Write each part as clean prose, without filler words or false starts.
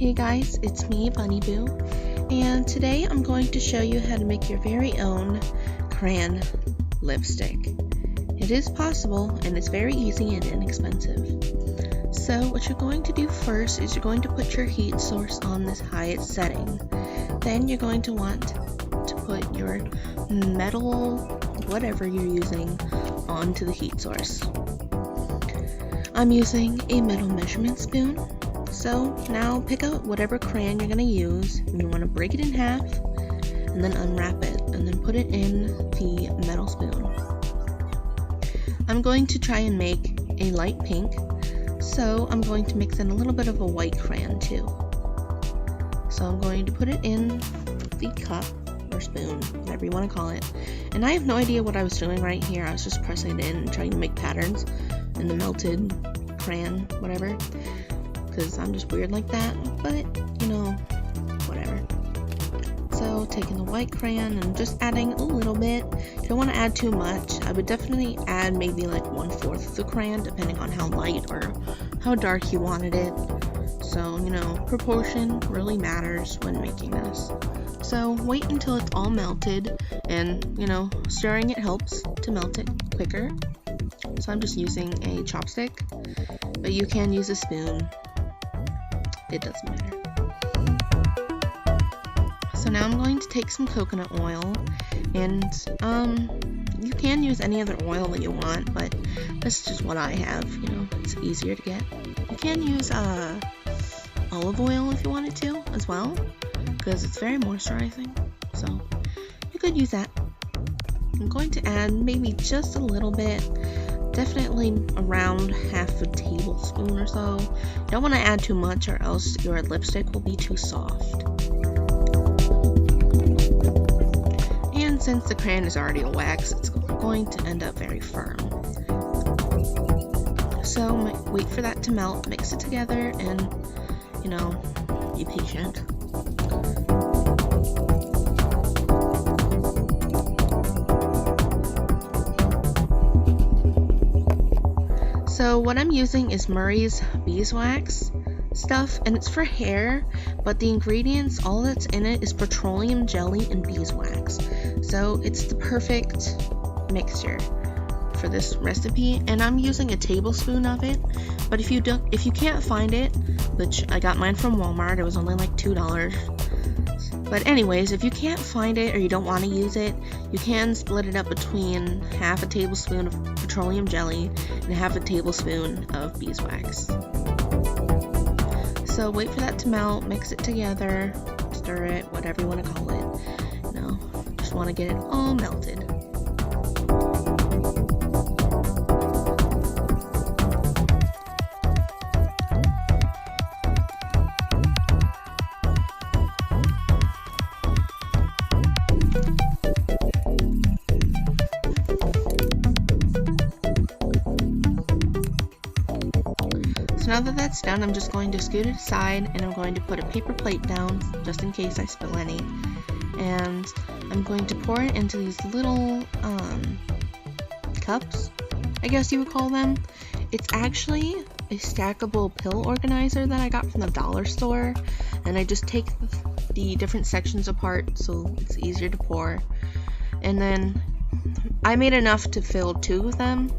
Hey guys, it's me, BunniBoo, and today I'm going to show you how to make your very own crayon lipstick. It is possible, and it's very easy and inexpensive. So what you're going to do first is you're going to put your heat source on this highest setting. Then you're going to want to put your metal, whatever you're using, onto the heat source. I'm using a metal measurement spoon. So now pick out whatever crayon you're going to use, and you want to break it in half and then unwrap it and then put it in the metal spoon. I'm going to try and make a light pink, so I'm going to mix in a little bit of a white crayon too. So I'm going to put it in the cup or spoon, whatever you want to call it. And I have no idea what I was doing right here. I was just pressing it in and trying to make patterns in the melted crayon, whatever. Because I'm just weird like that, but you know, whatever. So taking the white crayon and just adding a little bit. You don't want to add too much. I would definitely add maybe like 1/4 of the crayon, depending on how light or how dark you wanted it. So, you know, proportion really matters when making this. So wait until it's all melted, and you know, stirring it helps to melt it quicker. So I'm just using a chopstick, but you can use a spoon. It doesn't matter. So now I'm going to take some coconut oil, and you can use any other oil that you want, but that's just what I have. You know, it's easier to get. You can use olive oil if you wanted to as well, because it's very moisturizing. So you could use that. I'm going to add maybe just a little bit. Definitely around half a tablespoon or so. You don't want to add too much, or else your lipstick will be too soft. And since the crayon is already a wax, it's going to end up very firm. So wait for that to melt, mix it together, and you know, be patient. So what I'm using is Murray's beeswax stuff, and it's for hair, but the ingredients, all that's in it is petroleum jelly and beeswax. So it's the perfect mixture for this recipe, and I'm using a tablespoon of it. But if you can't find it, which I got mine from Walmart, it was only like $2. But anyways, if you can't find it or you don't want to use it, you can split it up between half a tablespoon of petroleum jelly and half a tablespoon of beeswax. So wait for that to melt, mix it together, stir it, whatever you want to call it. You know, just want to get it all melted. So now that that's done, I'm just going to scoot it aside, and I'm going to put a paper plate down just in case I spill any. And I'm going to pour it into these little cups, I guess you would call them. It's actually a stackable pill organizer that I got from the dollar store, and I just take the different sections apart so it's easier to pour. And then I made enough to fill 2 of them,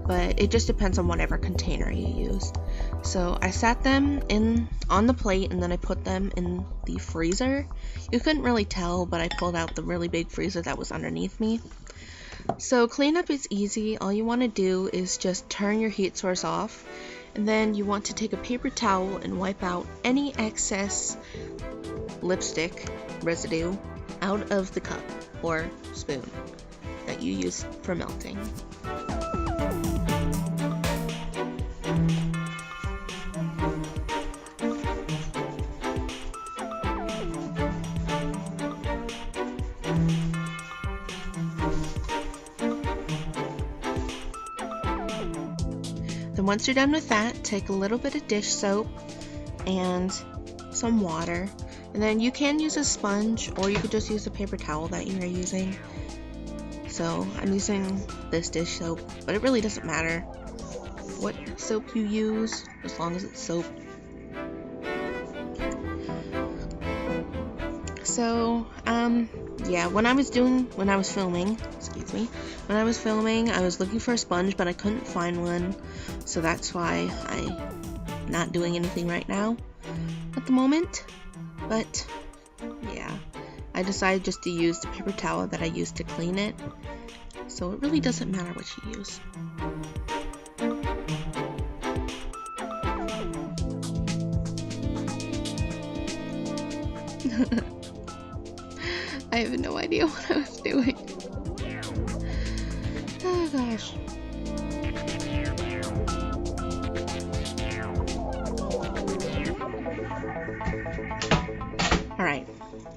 but it just depends on whatever container you use. So I sat them on the plate, and then I put them in the freezer. You couldn't really tell, but I pulled out the really big freezer that was underneath me. So cleanup is easy. All you want to do is just turn your heat source off, and then you want to take a paper towel and wipe out any excess lipstick residue out of the cup or spoon that you use for melting. Then once you're done with that, take a little bit of dish soap and some water, and then you can use a sponge, or you could just use the paper towel that you're using. So I'm using this dish soap, but it really doesn't matter what soap you use, as long as it's soap. So, yeah, when I was filming, when I was filming, I was looking for a sponge, but I couldn't find one, so that's why I'm not doing anything right now at the moment. But, yeah, I decided just to use the paper towel that I used to clean it, so it really doesn't matter what you use. I have no idea what I was doing. Oh gosh. Alright,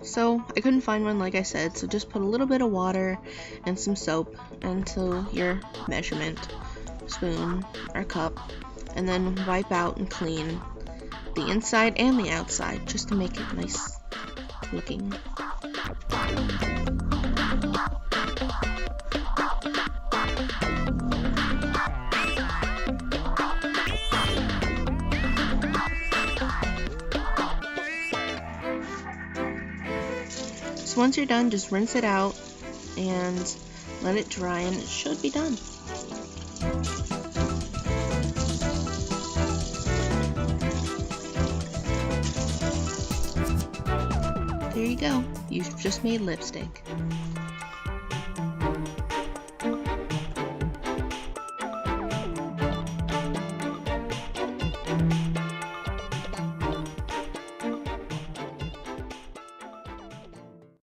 so I couldn't find one like I said, so just put a little bit of water and some soap into your measurement spoon or cup, and then wipe out and clean the inside and the outside just to make it nice looking. So once you're done, just rinse it out and let it dry, and it should be done. There you go. You've just made lipstick.